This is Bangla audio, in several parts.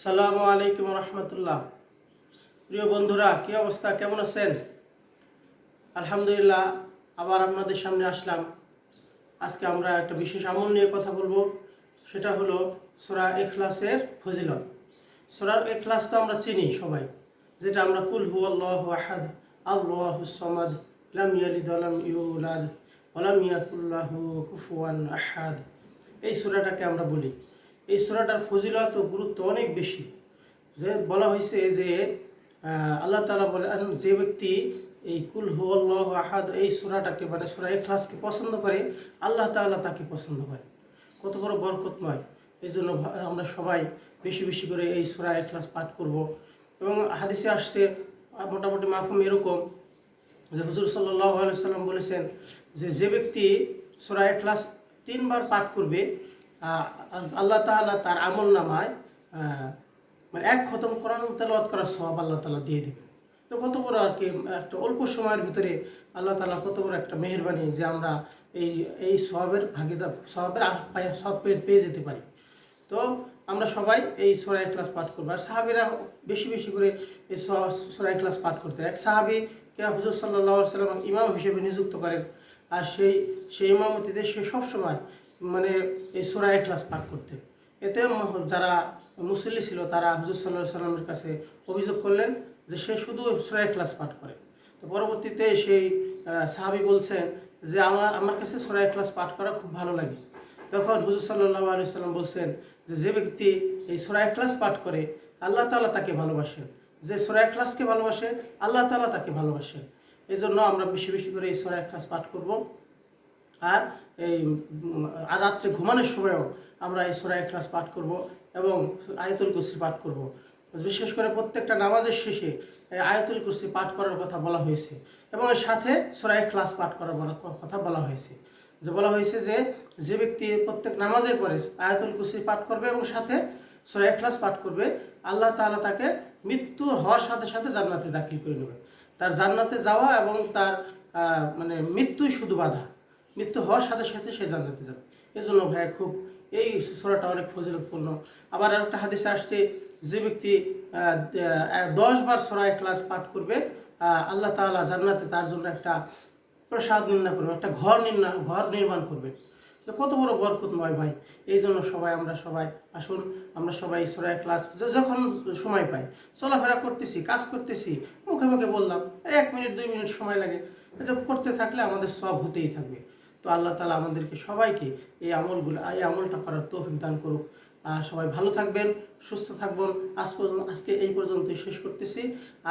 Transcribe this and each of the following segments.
আসসালামু আলাইকুম রহমতুল্লাহ। প্রিয় বন্ধুরা, কি অবস্থা, কেমন আছেন? আলহামদুলিল্লাহ, আবার আপনাদের সামনে আসলাম। আজকে আমরা একটা বিশেষ আমল নিয়ে কথা বলবো। সেটা হলো সূরা ইখলাসের ফজিলত। সূরা ইখলাস তো আমরা চিনি সবাই, যেটা আমরা কুল হুয়াল্লাহু আহাদ আল্লাহুস সামাদ লাম ইয়ালিদ ওয়া লাম ইউলাদ ওয়া লাম ইয়াকুল লাহু কুফুয়ান আহাদ, এই সূরাটাকে আমরা বলি। এই সূরাটার ফজিলত ও গুরুত্ব অনেক বেশি। যে বলা হয়েছে যে আল্লাহ তাআলা বলেন, যে ব্যক্তি এই কুল হুয়াল্লাহু আহাদ এই সূরাটাকে মানে সূরা ইখলাসকে পছন্দ করে, আল্লাহ তাআলা তাকে পছন্দ করে। কত বড় বরকতময়! এই জন্য আমরা সবাই বেশি বেশি করে এই সূরা ইখলাস পাঠ করব। এবং হাদিসে আসছে মোটামুটি মাফহুম এরকম যে হুজুর সাল্লাল্লাহু আলাইহি সাল্লাম বলেছেন যে যে ব্যক্তি সূরা ইখলাস 3 বার পাঠ করবে, আল্লাহ তাআলা তার আমল নামায় মানে এক খতম কোরআন তেলাওয়াত করার সওয়াব আল্লাহ তাআলা দিয়ে দেবেন। তো কত বড় আর কি একটা অল্প সময়ের ভিতরে আল্লাহ তাআলা কত বড় একটা মেহেরবানি যে আমরা এই এই সওয়াবের ভাগিদার, সওয়াবের সব পেয়ে যেতে পারি। তো আমরা সবাই এই সূরা ইখলাস পাঠ করব। আর সাহাবীরা বেশি বেশি করে এই সূরা ইখলাস পাঠ করতে। এক সাহাবীকে হুজুর সাল্লাল্লাহু আলাইহি ওয়াসাল্লাম ইমাম হিসেবে নিযুক্ত করেন। আর সেই ইমামতিতে সে সবসময় মানে এই সূরা ইখলাস পাঠ করতেন। এতে যারা মুসল্লি ছিল তারা হুজুর সাল্লাল্লাহু আলাইহি ওয়াসাল্লামের কাছে অভিযোগ করলেন যে সে শুধু সূরা ইখলাস পাঠ করে। তো পরবর্তীতে সেই সাহাবী বলছেন যে আমার কাছে সূরা ইখলাস পাঠ করা খুব ভালো লাগে। তখন হুজুর সাল্লাল্লাহু আলাইহি ওয়াসাল্লাম বলছেন যে যে ব্যক্তি এই সূরা ইখলাস পাঠ করে, আল্লাহ তাআলা তাকে ভালোবাসেন। যে সূরা ইখলাসকে ভালোবাসে, আল্লাহ তাআলা তাকে ভালোবাসেন। এই জন্য আমরা বেশি বেশি করে এই সূরা ইখলাস পাঠ করব। আর এই আর রাত্রে ঘুমানোর সময়ও আমরা এই সূরা ইখলাস পাঠ করব এবং আয়াতুল কুরসি পাঠ করব। বিশেষ করে প্রত্যেকটা নামাজের শেষে এই আয়াতুল কুরসি পাঠ করার কথা বলা হয়েছে এবং এর সাথে সূরা ইখলাস পাঠ করার কথা বলা হয়েছে। যে বলা হয়েছে যে যে ব্যক্তি প্রত্যেক নামাজের পরে আয়াতুল কুরসি পাঠ করবে এবং সাথে সূরা ইখলাস পাঠ করবে, আল্লাহ তাআলা তাকে মৃত্যু হওয়ার সাথে সাথে জান্নাতে দাখিল করে নেবে। তার জান্নাতে যাওয়া এবং তার মানে মৃত্যুই শুধু বাধা, মৃত্যু হওয়ার সাথে সাথে সে জান্নাতে যাবে। এই জন্য ভাই খুব এই সূরাটা অনেক ফজিলতপূর্ণ। আবার আরেকটা হাদিসে আসছে যে ব্যক্তি 10 বার সূরা ইখলাস পাঠ করবে, আল্লাহ তাআলা জান্নাতে তার জন্য একটা প্রসাদ নির্ণয় করবে, একটা ঘর নির্মাণ করবে। তো কত বড় বরকতময় ভাই! এই জন্য আমরা সবাই আসুন, আমরা সবাই সূরা ইখলাস যখন সময় পাই, চলাফেরা করতেছি, কাজ করতেছি, মুখে মুখে বললাম, 1 মিনিট 2 মিনিট সময় লাগে, এটা পড়তে থাকলে আমাদের সব হতেই থাকবে। তো আল্লাহ তাআলা আমাদেরকে সবাইকে এই আমলটা করার তৌফিক দান করুক। সবাই ভালো থাকবেন, সুস্থ থাকবেন। আজকে এই পর্যন্তই শেষ করতেছি।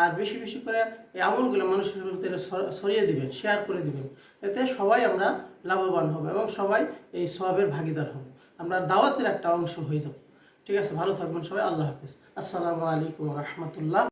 আর বেশি বেশি করে এই আমলগুলো মানুষের ভিতরে ছড়িয়ে দিবেন, শেয়ার করে দিবেন। এতে সবাই আমরা লাভবান হব এবং সবাই এই সওয়াবের ভাগিদার হব, আমরা দাওয়াতের একটা অংশ হয়ে যাব। ঠিক আছে, ভালো থাকবেন সবাই। আল্লাহ হাফেজ। আসসালামু আলাইকুম রহমতুল্লাহ।